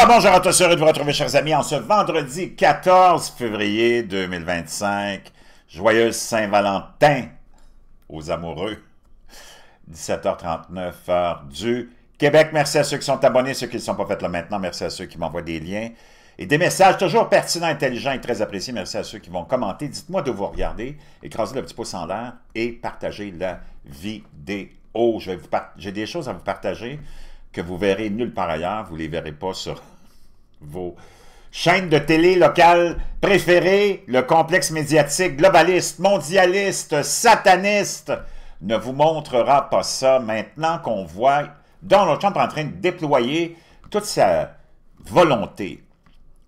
Bonjour à tous, heureux de vous retrouver, chers amis, en ce vendredi 14 février 2025. Joyeuse Saint-Valentin aux amoureux. 17h39, heure du Québec. Merci à ceux qui sont abonnés, ceux qui ne sont pas faits là maintenant. Merci à ceux qui m'envoient des liens et des messages toujours pertinents, intelligents et très appréciés. Merci à ceux qui vont commenter. Dites-moi d'où vous regardez. Écrasez le petit pouce en l'air et partagez la vidéo. J'ai des choses à vous partager que vous verrez nulle part ailleurs. Vous ne les verrez pas sur vos chaînes de télé locales préférées. Le complexe médiatique globaliste, mondialiste, sataniste ne vous montrera pas ça. Maintenant qu'on voit Donald Trump en train de déployer toute sa volonté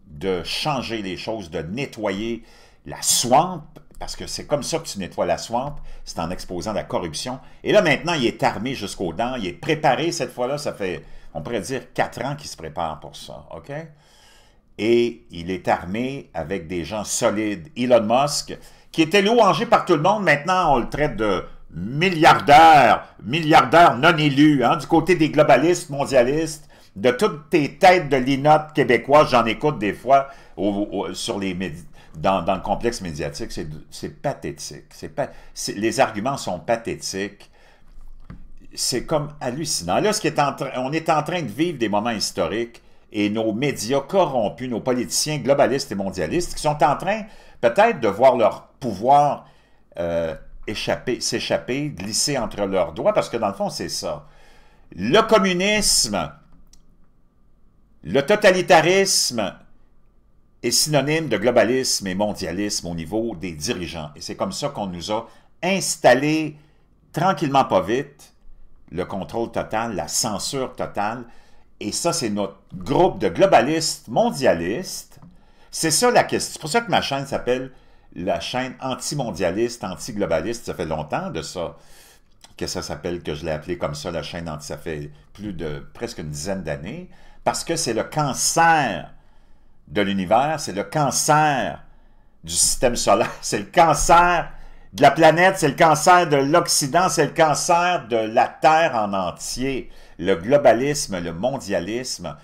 de changer les choses, de nettoyer la swamp, parce que c'est comme ça que tu nettoies la swamp, c'est en exposant la corruption. Et là, maintenant, il est armé jusqu'aux dents, il est préparé cette fois-là, ça fait, on pourrait dire, 4 ans qu'il se prépare pour ça, OK? Et il est armé avec des gens solides. Elon Musk, qui était louangé par tout le monde, maintenant on le traite de milliardaire non élu, hein, du côté des globalistes, mondialistes, de toutes tes têtes de linottes québécoises, j'en écoute des fois sur les dans le complexe médiatique, c'est pathétique. Les arguments sont pathétiques. C'est comme hallucinant. Là, on est en train de vivre des moments historiques et nos médias corrompus, nos politiciens globalistes et mondialistes, qui sont en train peut-être de voir leur pouvoir s'échapper, glisser entre leurs doigts, parce que dans le fond, c'est ça. Le communisme, le totalitarisme est synonyme de globalisme et mondialisme au niveau des dirigeants. Et c'est comme ça qu'on nous a installé tranquillement pas vite le contrôle total, la censure totale. Et ça, c'est notre groupe de globalistes mondialistes. C'est ça la question. C'est pour ça que ma chaîne s'appelle la chaîne anti-mondialiste, anti-globaliste. Ça fait longtemps de ça que ça s'appelle, que je l'ai appelé comme ça, la chaîne anti. Ça fait presque une dizaine d'années. Parce que c'est le cancer de l'univers, c'est le cancer du système solaire, c'est le cancer de la planète, c'est le cancer de l'Occident, c'est le cancer de la Terre en entier. Le globalisme, le mondialisme,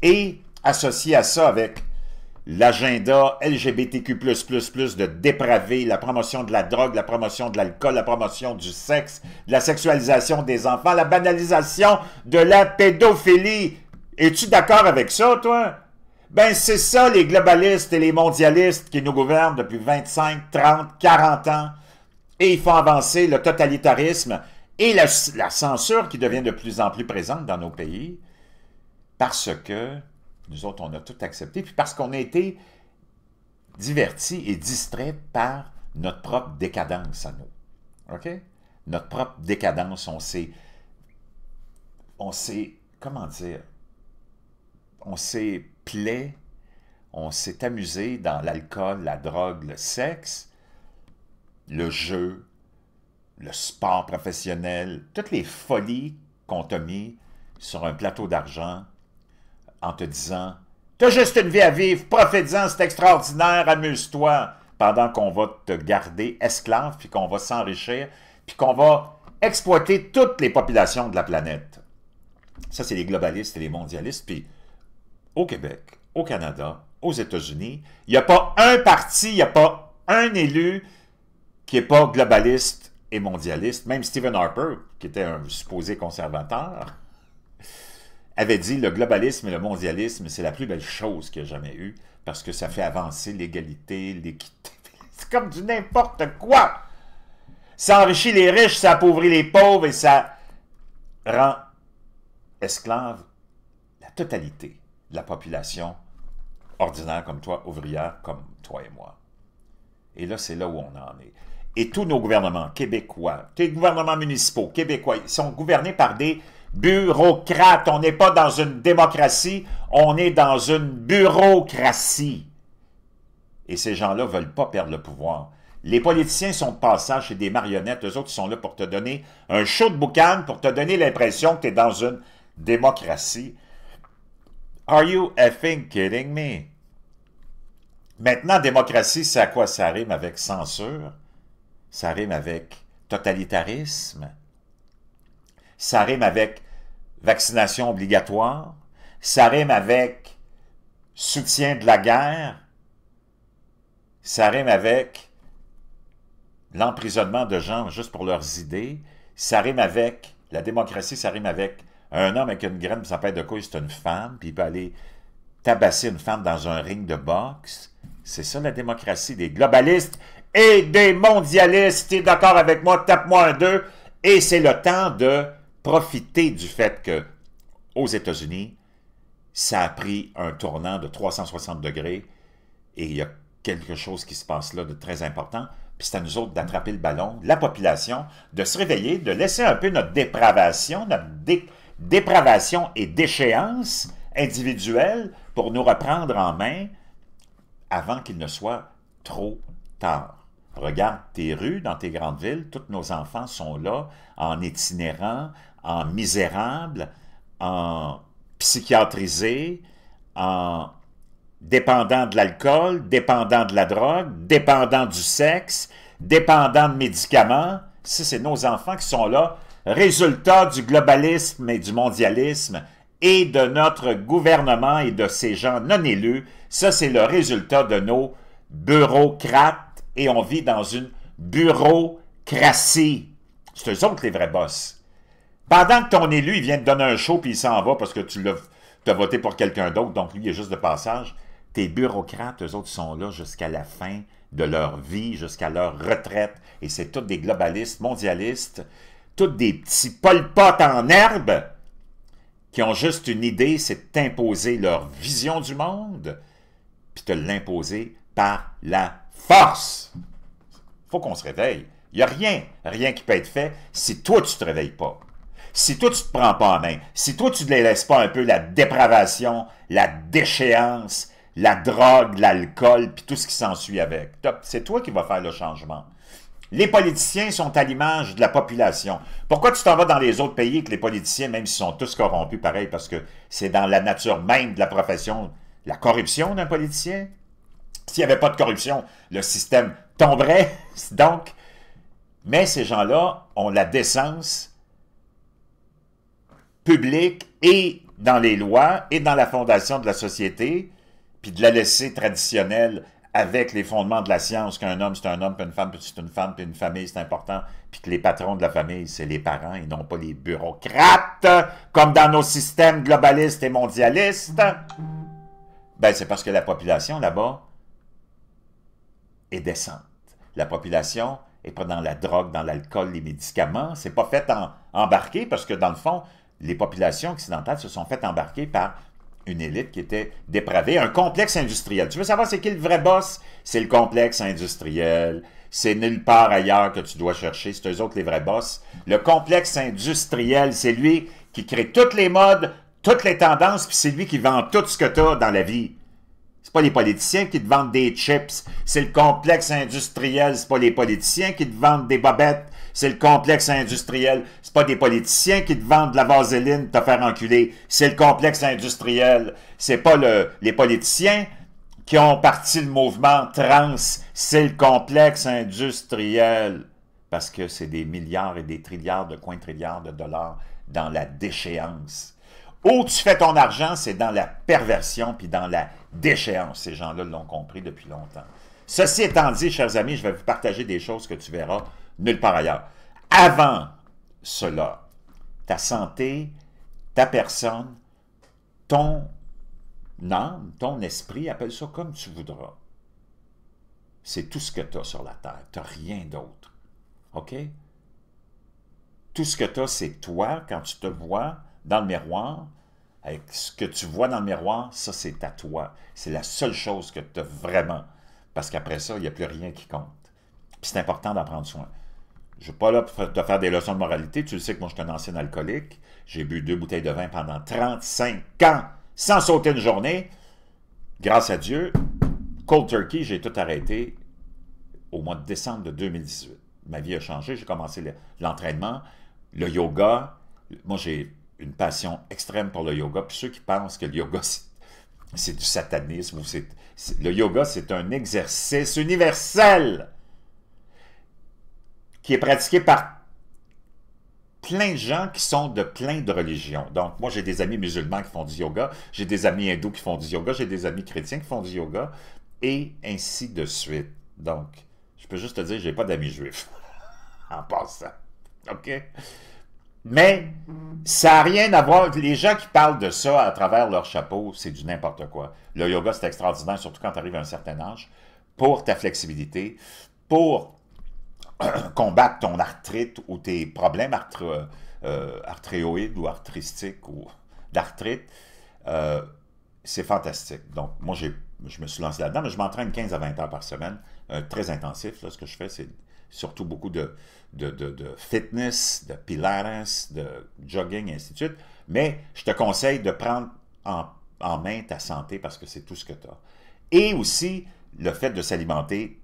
et associé à ça avec l'agenda LGBTQ++, de dépraver, la promotion de la drogue, la promotion de l'alcool, la promotion du sexe, de la sexualisation des enfants, la banalisation de la pédophilie. Es-tu d'accord avec ça, toi? Ben, c'est ça, les globalistes et les mondialistes qui nous gouvernent depuis 25, 30, 40 ans. Et ils font avancer le totalitarisme et la censure qui devient de plus en plus présente dans nos pays parce que nous autres, on a tout accepté, puis parce qu'on a été divertis et distraits par notre propre décadence à nous. OK? Notre propre décadence, on s'est, comment dire, on s'est plaît, on s'est amusé dans l'alcool, la drogue, le sexe, le jeu, le sport professionnel, toutes les folies qu'on t'a mis sur un plateau d'argent en te disant « T'as juste une vie à vivre, profite-en, c'est extraordinaire, amuse-toi » pendant qu'on va te garder esclave, puis qu'on va s'enrichir, puis qu'on va exploiter toutes les populations de la planète. Ça, c'est les globalistes et les mondialistes, puis au Québec, au Canada, aux États-Unis, il n'y a pas un parti, il n'y a pas un élu qui n'est pas globaliste et mondialiste. Même Stephen Harper, qui était un supposé conservateur, avait dit le globalisme et le mondialisme, c'est la plus belle chose qu'il y a jamais eu, parce que ça fait avancer l'égalité, l'équité. C'est comme du n'importe quoi. Ça enrichit les riches, ça appauvrit les pauvres et ça rend esclave la totalité de la population ordinaire comme toi, ouvrière comme toi et moi. Et là, c'est là où on en est. Et tous nos gouvernements québécois, tous les gouvernements municipaux québécois, ils sont gouvernés par des bureaucrates. On n'est pas dans une démocratie, on est dans une bureaucratie. Et ces gens-là ne veulent pas perdre le pouvoir. Les politiciens sont de passage, c'est des marionnettes. Eux autres, ils sont là pour te donner un show de boucan, pour te donner l'impression que tu es dans une démocratie. Are you effing kidding me? Maintenant, démocratie, c'est à quoi ça rime avec censure? Ça rime avec totalitarisme? Ça rime avec vaccination obligatoire? Ça rime avec soutien de la guerre, ça rime avec l'emprisonnement de gens juste pour leurs idées, ça rime avec, la démocratie, ça rime avec un homme avec une graine, ça peut être de quoi, c'est une femme, puis il peut aller tabasser une femme dans un ring de boxe. C'est ça la démocratie, des globalistes et des mondialistes. Tu es d'accord avec moi, tape-moi un 2. Et c'est le temps de profiter du fait que aux États-Unis, ça a pris un tournant de 360 degrés et il y a quelque chose qui se passe là de très important. Puis c'est à nous autres d'attraper le ballon, la population, de se réveiller, de laisser un peu notre dépravation, dépravation et déchéance individuelle pour nous reprendre en main avant qu'il ne soit trop tard. Regarde tes rues dans tes grandes villes, tous nos enfants sont là, en itinérants, en misérables, en psychiatrisés, en dépendants de l'alcool, dépendants de la drogue, dépendants du sexe, dépendants de médicaments. Ça, c'est nos enfants qui sont là, résultat du globalisme et du mondialisme et de notre gouvernement et de ces gens non élus. Ça, c'est le résultat de nos bureaucrates et on vit dans une bureaucratie. C'est eux autres les vrais boss. Pendant que ton élu, il vient te donner un show puis il s'en va parce que tu as voté pour quelqu'un d'autre, donc lui, il est juste de passage, tes bureaucrates, eux autres, sont là jusqu'à la fin de leur vie, jusqu'à leur retraite, et c'est tous des globalistes, mondialistes, tous des petits Pol Pot en herbe qui ont juste une idée, c'est d'imposer leur vision du monde, puis de l'imposer par la force. Il faut qu'on se réveille. Il n'y a rien qui peut être fait si toi, tu ne te réveilles pas. Si toi, tu ne te prends pas en main, si toi, tu ne laisses pas un peu la dépravation, la déchéance, la drogue, l'alcool, puis tout ce qui s'ensuit avec, c'est toi qui vas faire le changement. Les politiciens sont à l'image de la population. Pourquoi tu t'en vas dans les autres pays que les politiciens, même s'ils sont tous corrompus, pareil, parce que c'est dans la nature même de la profession, la corruption d'un politicien? S'il n'y avait pas de corruption, le système tomberait. Donc, mais ces gens-là ont la décence publique et dans les lois et dans la fondation de la société, puis de la laisser traditionnelle avec les fondements de la science, qu'un homme c'est un homme, puis une femme c'est une femme, puis une famille c'est important, puis que les patrons de la famille c'est les parents et non pas les bureaucrates, comme dans nos systèmes globalistes et mondialistes. Ben c'est parce que la population là-bas est décente. La population n'est pas dans la drogue, dans l'alcool, les médicaments. C'est pas fait embarquer parce que dans le fond, les populations occidentales se sont fait embarquer par une élite qui était dépravée, un complexe industriel. Tu veux savoir c'est qui le vrai boss? C'est le complexe industriel. C'est nulle part ailleurs que tu dois chercher. C'est eux autres les vrais boss. Le complexe industriel, c'est lui qui crée toutes les modes, toutes les tendances, puis c'est lui qui vend tout ce que tu as dans la vie. C'est pas les politiciens qui te vendent des chips. C'est le complexe industriel. C'est pas les politiciens qui te vendent des bobettes. C'est le complexe industriel. C'est pas des politiciens qui te vendent de la vaseline pour te faire enculer. C'est le complexe industriel. C'est pas les politiciens qui ont parti le mouvement trans. C'est le complexe industriel. Parce que c'est des milliards et des trilliards de quintilliards de dollars dans la déchéance. Où tu fais ton argent, c'est dans la perversion puis dans la déchéance. Ces gens-là l'ont compris depuis longtemps. Ceci étant dit, chers amis, je vais vous partager des choses que tu verras nulle part ailleurs. Avant cela, ta santé, ta personne, ton âme, ton esprit, appelle ça comme tu voudras. C'est tout ce que tu as sur la terre. Tu n'as rien d'autre. OK? Tout ce que tu as, c'est toi, quand tu te vois dans le miroir, avec ce que tu vois dans le miroir, ça, c'est à toi. C'est la seule chose que tu as vraiment. Parce qu'après ça, il n'y a plus rien qui compte. Puis c'est important d'en prendre soin. Je ne suis pas là pour te faire des leçons de moralité. Tu le sais que moi, je suis un ancien alcoolique. J'ai bu 2 bouteilles de vin pendant 35 ans, sans sauter une journée. Grâce à Dieu, cold turkey, j'ai tout arrêté au mois de décembre de 2018. Ma vie a changé. J'ai commencé l'entraînement, le yoga. Moi, j'ai une passion extrême pour le yoga. Puis ceux qui pensent que le yoga, c'est du satanisme, ou le yoga, c'est un exercice universel qui est pratiqué par plein de gens qui sont de plein de religions. Donc, moi, j'ai des amis musulmans qui font du yoga, j'ai des amis hindous qui font du yoga, j'ai des amis chrétiens qui font du yoga, et ainsi de suite. Donc, je peux juste te dire, j'ai pas d'amis juifs, en passant. OK? Mais, ça n'a rien à voir. Les gens qui parlent de ça à travers leur chapeau, c'est du n'importe quoi. Le yoga, c'est extraordinaire, surtout quand tu arrives à un certain âge, pour ta flexibilité, pour combattre ton arthrite ou tes problèmes arthréoïdes ou arthristiques ou d'arthrite. C'est fantastique. Donc, moi, je me suis lancé là-dedans, mais je m'entraîne 15 à 20 heures par semaine. Très intensif. Là, ce que je fais, c'est surtout beaucoup de fitness, de pilates, de jogging, et ainsi de suite. Mais je te conseille de prendre en main ta santé parce que c'est tout ce que tu as. Et aussi, le fait de s'alimenter.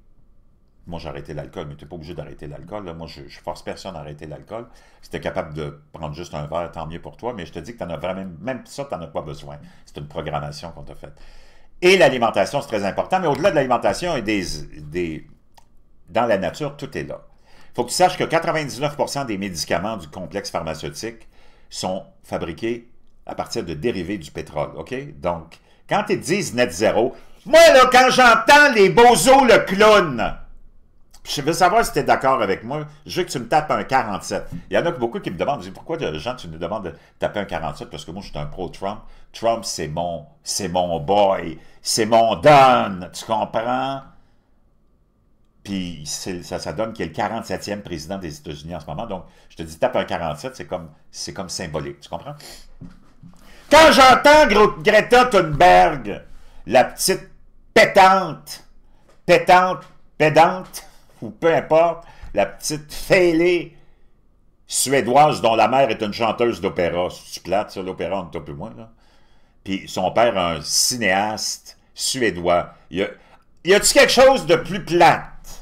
Moi, j'ai arrêté l'alcool, mais tu n'es pas obligé d'arrêter l'alcool. Moi, je force personne à arrêter l'alcool. Si tu es capable de prendre juste un verre, tant mieux pour toi, mais je te dis que tu en as vraiment, même ça, tu n'en as pas besoin. C'est une programmation qu'on t'a faite. Et l'alimentation, c'est très important, mais au-delà de l'alimentation et dans la nature, tout est là. Il faut que tu saches que 99% des médicaments du complexe pharmaceutique sont fabriqués à partir de dérivés du pétrole, OK? Donc, quand ils te disent net zéro, moi, là, quand j'entends les bozos, le clown, je veux savoir si tu es d'accord avec moi. Je veux que tu me tapes un 47. Il y en a beaucoup qui me demandent, pourquoi, Jean, tu nous demandes de taper un 47? Parce que moi, je suis un pro-Trump. Trump, c'est mon boy. C'est mon Don. Tu comprends? Puis ça donne qu'il est le 47e président des États-Unis en ce moment. Donc, je te dis, tape un 47, c'est comme symbolique. Tu comprends? Quand j'entends Greta Thunberg, la petite pédante, ou peu importe, la petite fêlée suédoise dont la mère est une chanteuse d'opéra. C'est plate, ça, l'opéra, on est un peu moins, là. Puis son père, un cinéaste suédois. Y a-t-il quelque chose de plus plate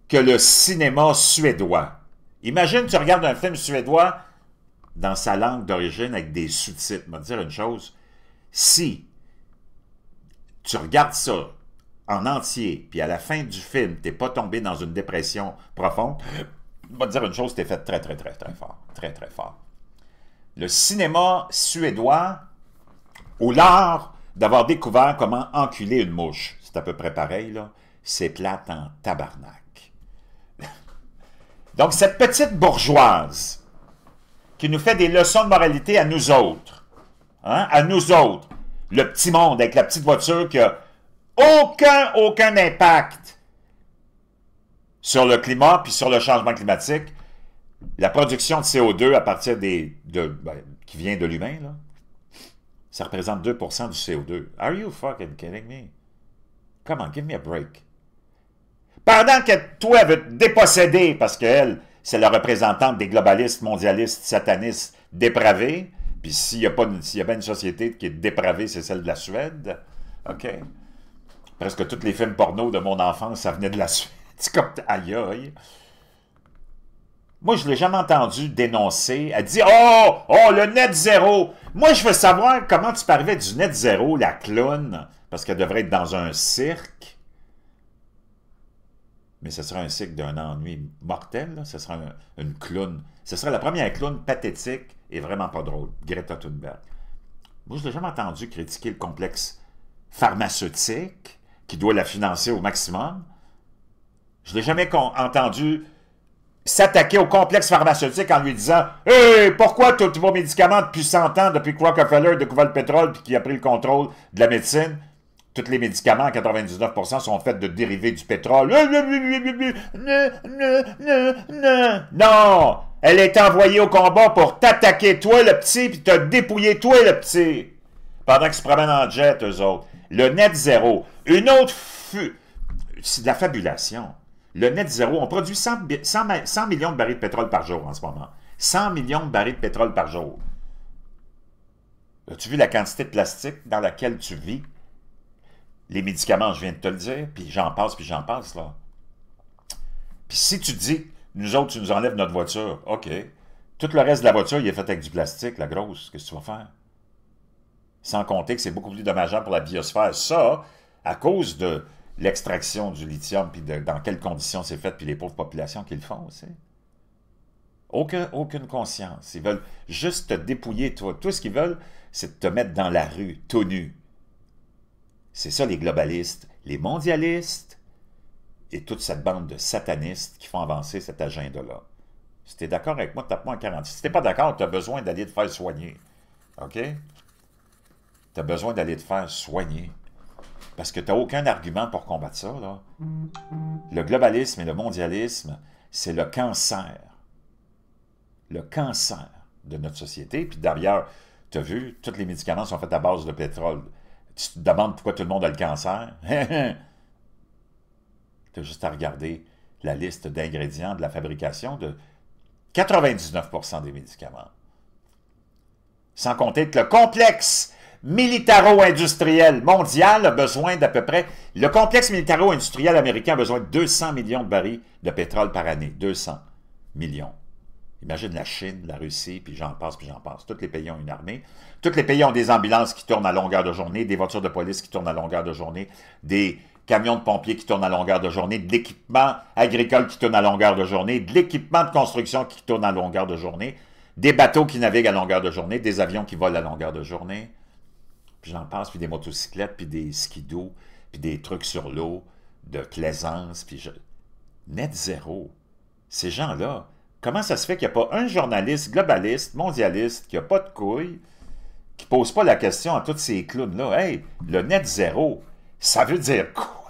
que le cinéma suédois? Imagine, tu regardes un film suédois dans sa langue d'origine avec des sous-titres. Je vais te dire une chose. Si tu regardes ça en entier, puis à la fin du film, tu n'es pas tombé dans une dépression profonde, je vais te dire une chose, tu es fait très, très, très, très fort. Très, très fort. Le cinéma suédois, au l'art d'avoir découvert comment enculer une mouche, c'est à peu près pareil, là, c'est plate en tabarnak. Donc, cette petite bourgeoise qui nous fait des leçons de moralité à nous autres, hein, à nous autres, le petit monde avec la petite voiture qui a aucun impact sur le climat puis sur le changement climatique. La production de CO2 à partir qui vient de l'humain, là, ça représente 2% du CO2. Are you fucking kidding me? Come on, give me a break. Pendant que toi, elle veut te déposséder parce qu'elle, c'est la représentante des globalistes, mondialistes, satanistes, dépravés, puis s'il y a bien une société qui est dépravée, c'est celle de la Suède. OK? Presque tous les films porno de mon enfance, ça venait de la Suède. C'est comme, aïe aïe. Moi, je ne l'ai jamais entendu dénoncer. Elle dit, oh, le net zéro. Moi, je veux savoir comment tu peux arriver du net zéro, la clown, parce qu'elle devrait être dans un cirque. Mais ce serait un cirque d'un ennui mortel, là. Ce serait une clown. Ce serait la première clown pathétique et vraiment pas drôle, Greta Thunberg. Moi, je ne l'ai jamais entendu critiquer le complexe pharmaceutique qui doit la financer au maximum. Je ne l'ai jamais entendu s'attaquer au complexe pharmaceutique en lui disant « Hey, pourquoi tous vos médicaments depuis 100 ans, depuis que Rockefeller a découvert le pétrole et qui a pris le contrôle de la médecine, tous les médicaments, à 99%, sont faits de dérivés du pétrole. Non! Elle est envoyée au combat pour t'attaquer, toi, le petit, puis te dépouiller, toi, le petit. Pendant qu'ils se promènent en jet, eux autres. Le net zéro. Une autre... C'est de la fabulation. Le net zéro, on produit 100 millions de barils de pétrole par jour en ce moment. 100 millions de barils de pétrole par jour. As-tu vu la quantité de plastique dans laquelle tu vis? Les médicaments, je viens de te le dire, puis j'en passe, là. Puis si tu dis, nous autres, tu nous enlèves notre voiture, OK. Tout le reste de la voiture, il est fait avec du plastique, la grosse. Qu'est-ce que tu vas faire? Sans compter que c'est beaucoup plus dommageable pour la biosphère. Ça, à cause de l'extraction du lithium, puis dans quelles conditions c'est fait, puis les pauvres populations qui le font aussi. Aucune conscience. Ils veulent juste te dépouiller, toi. Tout ce qu'ils veulent, c'est te mettre dans la rue, tout nu. C'est ça, les globalistes, les mondialistes et toute cette bande de satanistes qui font avancer cet agenda-là. Si tu es d'accord avec moi, tape-moi en 46. Si tu n'es pas d'accord, tu as besoin d'aller te faire soigner. OK? Tu as besoin d'aller te faire soigner. Parce que tu n'as aucun argument pour combattre ça, là. Le globalisme et le mondialisme, c'est le cancer. Le cancer de notre société. Puis d'ailleurs, tu as vu, tous les médicaments sont faits à base de pétrole. Tu te demandes pourquoi tout le monde a le cancer? Tu as juste à regarder la liste d'ingrédients de la fabrication de 99% des médicaments. Sans compter que le complexe militaro-industriel mondial a besoin d'à peu près... Le complexe militaro-industriel américain a besoin de 200 millions de barils de pétrole par année. 200 millions. Imagine la Chine, la Russie, puis j'en passe, puis j'en passe. Tous les pays ont une armée. Tous les pays ont des ambulances qui tournent à longueur de journée, des voitures de police qui tournent à longueur de journée, des camions de pompiers qui tournent à longueur de journée, de l'équipement agricole qui tourne à longueur de journée, de l'équipement de construction qui tourne à longueur de journée, des bateaux qui naviguent à longueur de journée, des avions qui volent à longueur de journée, puis j'en passe, puis des motocyclettes, puis des skidoo, puis des trucs sur l'eau, de plaisance, puis net zéro. Ces gens-là, comment ça se fait qu'il n'y a pas un journaliste globaliste, mondialiste, qui n'a pas de couilles, qui ne pose pas la question à tous ces clowns-là? Hey, le net zéro, ça veut dire quoi?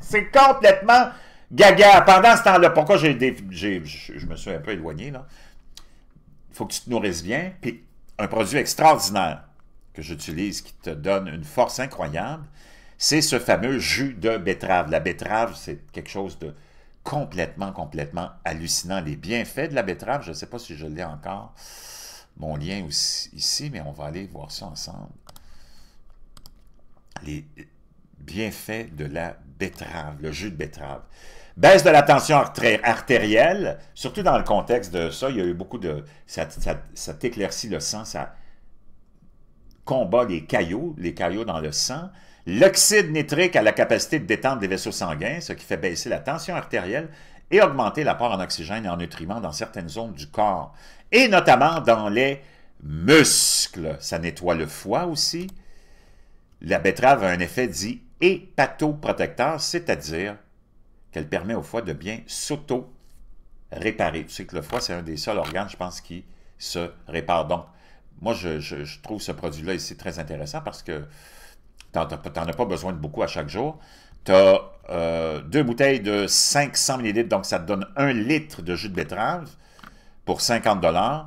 C'est complètement gaga. Pendant ce temps-là, pourquoi je me suis un peu éloigné, là? Il faut que tu te nourrisses bien. Puis, un produit extraordinaire que j'utilise qui te donne une force incroyable, c'est ce fameux jus de betterave. La betterave, c'est quelque chose de complètement hallucinant. Les bienfaits de la betterave, je ne sais pas si je l'ai encore, mon lien aussi, ici, mais on va aller voir ça ensemble. Les bienfaits de la betterave, le jus de betterave. Baisse de la tension artérielle, surtout dans le contexte de ça, il y a eu beaucoup de... Ça t'éclaircit le sang, ça combat les caillots dans le sang. L'oxyde nitrique a la capacité de détendre les vaisseaux sanguins, ce qui fait baisser la tension artérielle et augmenter l'apport en oxygène et en nutriments dans certaines zones du corps, et notamment dans les muscles. Ça nettoie le foie aussi. La betterave a un effet dit hépatoprotecteur, c'est-à-dire qu'elle permet au foie de bien s'auto-réparer. Tu sais que le foie, c'est un des seuls organes, je pense, qui se répare. Donc, moi, je trouve ce produit-là ici très intéressant parce que tu n'en as pas besoin de beaucoup à chaque jour. Tu as 2 bouteilles de 500 ml, donc ça te donne 1 litre de jus de betterave pour 50 $.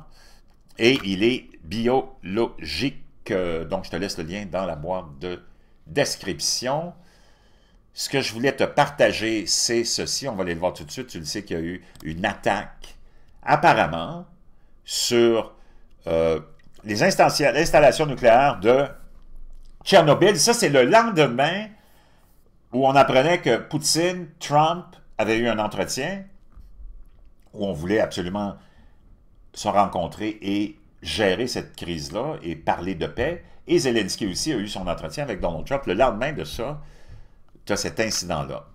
Et il est biologique. Donc, je te laisse le lien dans la boîte de description. Ce que je voulais te partager, c'est ceci. On va aller le voir tout de suite. Tu le sais qu'il y a eu une attaque, apparemment, sur les installations nucléaires de Tchernobyl. Ça, c'est le lendemain où on apprenait que Poutine, Trump avaient eu un entretien où on voulait absolument se rencontrer et gérer cette crise-là et parler de paix. Et Zelensky aussi a eu son entretien avec Donald Trump. Le lendemain de ça, tu as cet incident-là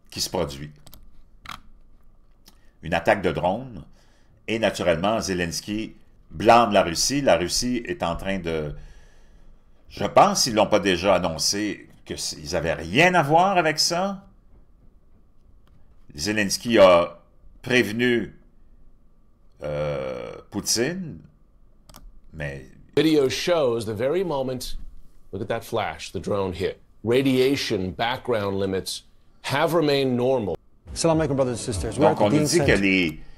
qui se produit. Une attaque de drone. Et naturellement, Zelensky blâme la Russie. La Russie est en train de... Je pense qu'ils ne l'ont pas déjà annoncé qu'ils n'avaient rien à voir avec ça. Zelensky a prévenu Poutine, mais... Video shows the very moment, look at that flash, the drone hit. Radiation background limits have remained normal. Assalamu alaikum, brothers and sisters. Donc, on nous dit que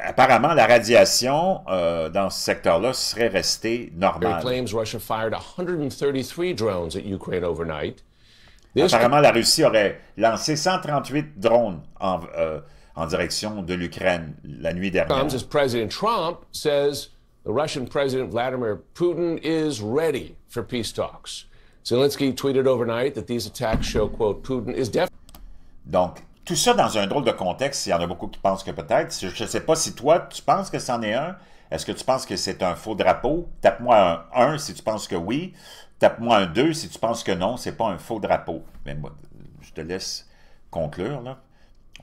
apparemment, la radiation dans ce secteur-là serait restée normale. Claims Russia fired 133 drones at Ukraine overnight. Apparemment, la Russie aurait lancé 138 drones en direction de l'Ukraine la nuit dernière. As President Trump says the Russian President Vladimir Putin is ready for peace talks. Zelensky tweeted overnight that these attacks show, quote, Putin is definitely... Donc, tout ça dans un drôle de contexte, il y en a beaucoup qui pensent que peut-être. Je ne sais pas si toi, tu penses que c'en est un. Est-ce que tu penses que c'est un faux drapeau? Tape-moi un 1 si tu penses que oui. Tape-moi un 2 si tu penses que non, c'est pas un faux drapeau. Mais moi, je te laisse conclure, là.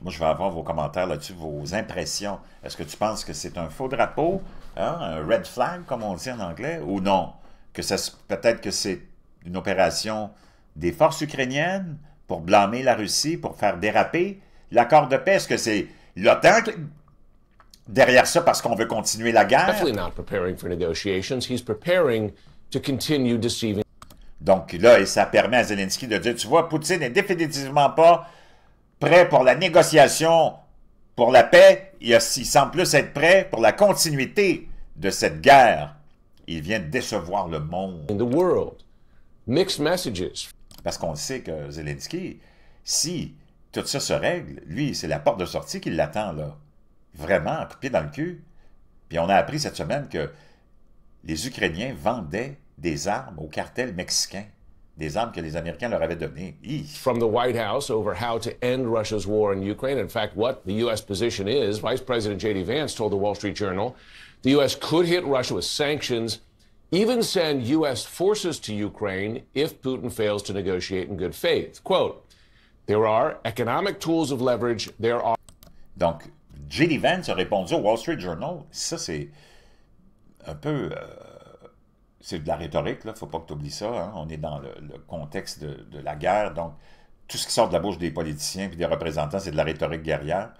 Moi, je vais avoir vos commentaires là-dessus, vos impressions. Est-ce que tu penses que c'est un faux drapeau, hein, un red flag, comme on dit en anglais, ou non? Que ça, peut-être que c'est une opération des forces ukrainiennes pour blâmer la Russie, pour faire déraper l'accord de paix? Est-ce que c'est l'OTAN derrière ça parce qu'on veut continuer la guerre? Definitely not preparing for negotiations. He's preparing to continue deceiving. Donc là, et ça permet à Zelensky de dire, tu vois, Poutine n'est définitivement pas prêt pour la négociation, pour la paix. Il semble plus être prêt pour la continuité de cette guerre. Il vient de décevoir le monde. In the world. Mixed messages. Parce qu'on sait que Zelensky, si tout ça se règle, lui, c'est la porte de sortie qui l'attend, là. Vraiment, un coup de pied dans le cul. Puis on a appris cette semaine que les Ukrainiens vendaient des armes au cartel mexicain. Des armes que les Américains leur avaient données. From the White House over how to end Russia's war in Ukraine. In fact, what the U.S. position is, Vice President J.D. Vance told the Wall Street Journal, the U.S. could hit Russia with sanctions, even send U.S. forces to Ukraine if Putin fails to negotiate in good faith. Quote, there are economic tools of leverage, there are... Donc, J.D. Vance a répondu au Wall Street Journal. Ça, c'est un peu... c'est de la rhétorique, il ne faut pas que tu oublies ça. Hein? On est dans le contexte de la guerre, donc tout ce qui sort de la bouche des politiciens et des représentants, c'est de la rhétorique guerrière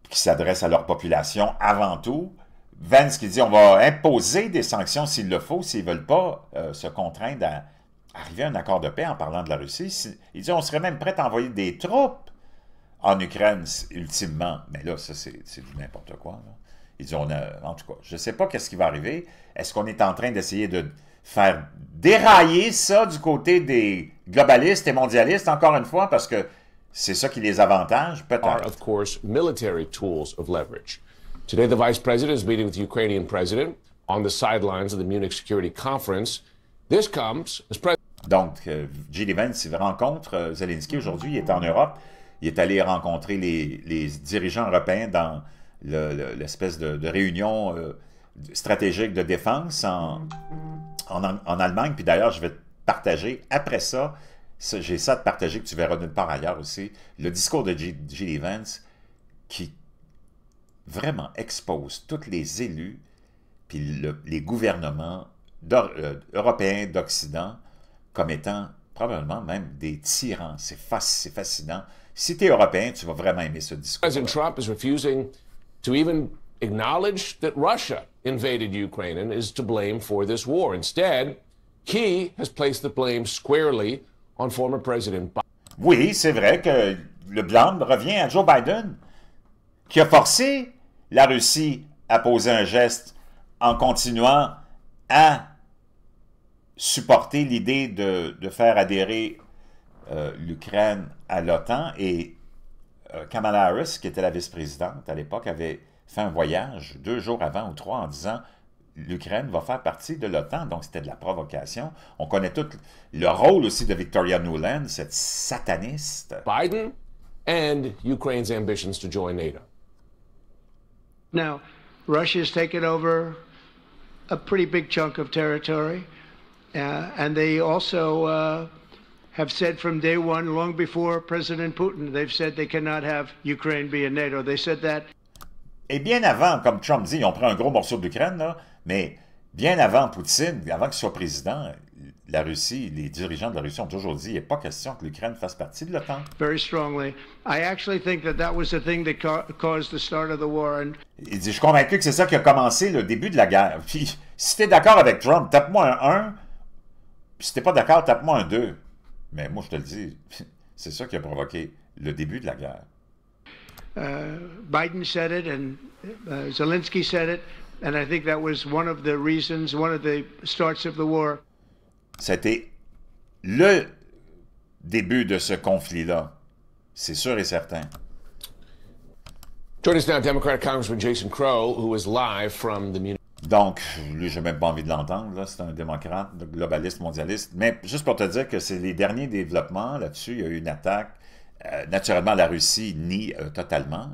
qui s'adresse à leur population avant tout. Vance qui dit on va imposer des sanctions s'il le faut, s'ils ne veulent pas se contraindre à arriver à un accord de paix en parlant de la Russie. Il dit on serait même prêt à envoyer des troupes en Ukraine, ultimement. Mais là, ça, c'est du n'importe quoi. Là. Il dit, en tout cas, je ne sais pas qu'est-ce qui va arriver. Est-ce qu'on est en train d'essayer de faire dérailler ça du côté des globalistes et mondialistes, encore une fois, parce que c'est ça qui les avantage, peut-être. Are, of course, military tools of leverage. Today, the vice president is meeting with the Ukrainian president on the sidelines of the Munich Security Conference. This comes as president. Donc, J.D. Vance, il rencontre Zelensky aujourd'hui, il est en Europe. Il est allé rencontrer les dirigeants européens dans l'espèce de réunion stratégique de défense en Allemagne. Puis d'ailleurs, je vais te partager, après ça, j'ai ça à te partager que tu verras nulle part ailleurs aussi, le discours de J.D. Vance qui vraiment expose tous les élus puis les gouvernements européens d'Occident comme étant probablement même des tyrans. C'est fascinant. Si tu es européen, tu vas vraiment aimer ce discours. President Trump is refusing to even acknowledge that Russia invaded Ukraine and is to blame for this war. Instead, he has placed the blame squarely on former President Biden. Oui, c'est vrai que le blâme revient à Joe Biden, qui a forcé la Russie à poser un geste en continuant à supporter l'idée de faire adhérer l'Ukraine à l'OTAN. Et Kamala Harris, qui était la vice-présidente à l'époque, avait fait un voyage 2 jours avant ou 3 en disant l'Ukraine va faire partie de l'OTAN. Donc, c'était de la provocation. On connaît tout le rôle aussi de Victoria Nuland, cette sataniste. Biden and Ukraine's ambitions to join NATO. Now, Russia's taken over a pretty big chunk of territory, and they also have said from day one, long before President Putin, they've said they cannot have Ukraine be in NATO. They said that. Et bien avant, comme Trump dit, ils ont pris un gros morceau de l'Ukraine, là, mais bien avant Poutine, avant qu'il soit président, la Russie, les dirigeants de la Russie ont toujours dit, il n'est pas question que l'Ukraine fasse partie de l'OTAN. Very strongly. I actually think that was the thing that caused the start of the war. And... Il dit, je suis convaincu que c'est ça qui a commencé le début de la guerre. Puis, si t'es d'accord avec Trump, tape-moi un 1. Puis si t'es pas d'accord, tape-moi un 2. Mais moi, je te le dis, c'est ça qui a provoqué le début de la guerre. Biden said it, and Zelensky said it, and I think that was one of the reasons, one of the starts of the war. C'était le début de ce conflit-là. C'est sûr et certain. Joining us now, Democratic Congressman Jason Crow, who is live from the Munich. Donc, lui, j'ai même pas envie de l'entendre. C'est un démocrate, globaliste, mondialiste. Mais juste pour te dire que c'est les derniers développements là-dessus. Il y a eu une attaque. Naturellement, la Russie nie totalement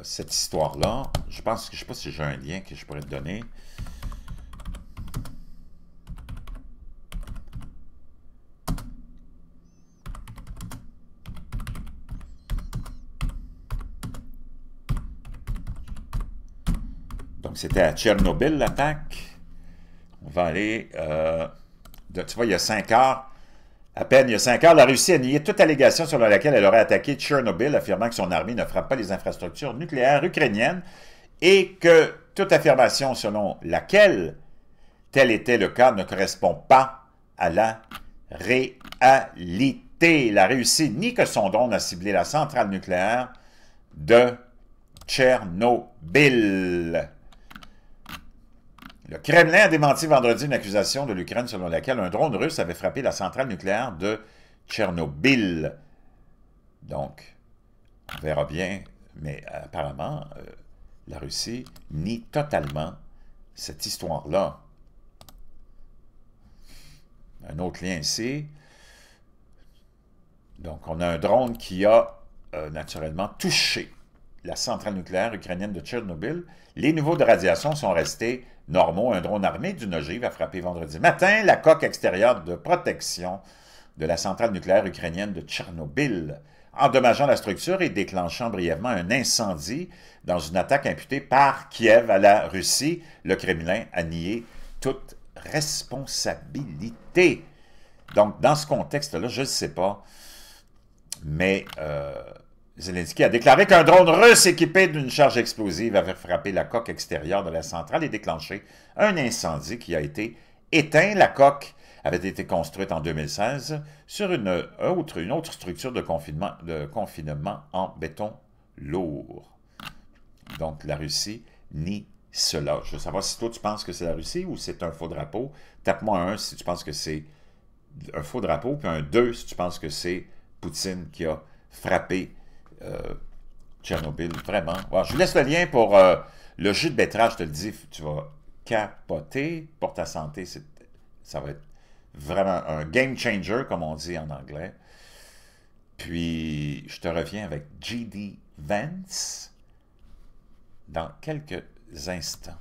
cette histoire-là. Je pense que je ne sais pas si j'ai un lien que je pourrais te donner. Donc, c'était à Tchernobyl, l'attaque. On va aller... tu vois, il y a 5 heures, à peine il y a 5 heures, la Russie a nié toute allégation selon laquelle elle aurait attaqué Tchernobyl, affirmant que son armée ne frappe pas les infrastructures nucléaires ukrainiennes et que toute affirmation selon laquelle tel était le cas ne correspond pas à la réalité. La Russie nie que son drone a ciblé la centrale nucléaire de Tchernobyl. Le Kremlin a démenti vendredi une accusation de l'Ukraine selon laquelle un drone russe avait frappé la centrale nucléaire de Tchernobyl. Donc, on verra bien, mais apparemment, la Russie nie totalement cette histoire-là. Un autre lien ici. Donc, on a un drone qui a naturellement touché la centrale nucléaire ukrainienne de Tchernobyl. Les niveaux de radiation sont restés normaux. Un drone armé d'une ogive a frappé vendredi matin la coque extérieure de protection de la centrale nucléaire ukrainienne de Tchernobyl, endommageant la structure et déclenchant brièvement un incendie dans une attaque imputée par Kiev à la Russie. Le Kremlin a nié toute responsabilité. Donc, dans ce contexte-là, je ne sais pas, mais Zelensky a déclaré qu'un drone russe équipé d'une charge explosive avait frappé la coque extérieure de la centrale et déclenché un incendie qui a été éteint. La coque avait été construite en 2016 sur une autre structure de confinement en béton lourd. Donc, la Russie nie cela. Je veux savoir si toi, tu penses que c'est la Russie ou c'est un faux drapeau. Tape-moi un si tu penses que c'est un faux drapeau, puis un 2 si tu penses que c'est Poutine qui a frappé Tchernobyl. Vraiment. Wow. Je vous laisse le lien pour le jus de betterave, je te le dis, tu vas capoter pour ta santé. Ça va être vraiment un game changer, comme on dit en anglais. Puis, je te reviens avec J.D. Vance dans quelques instants.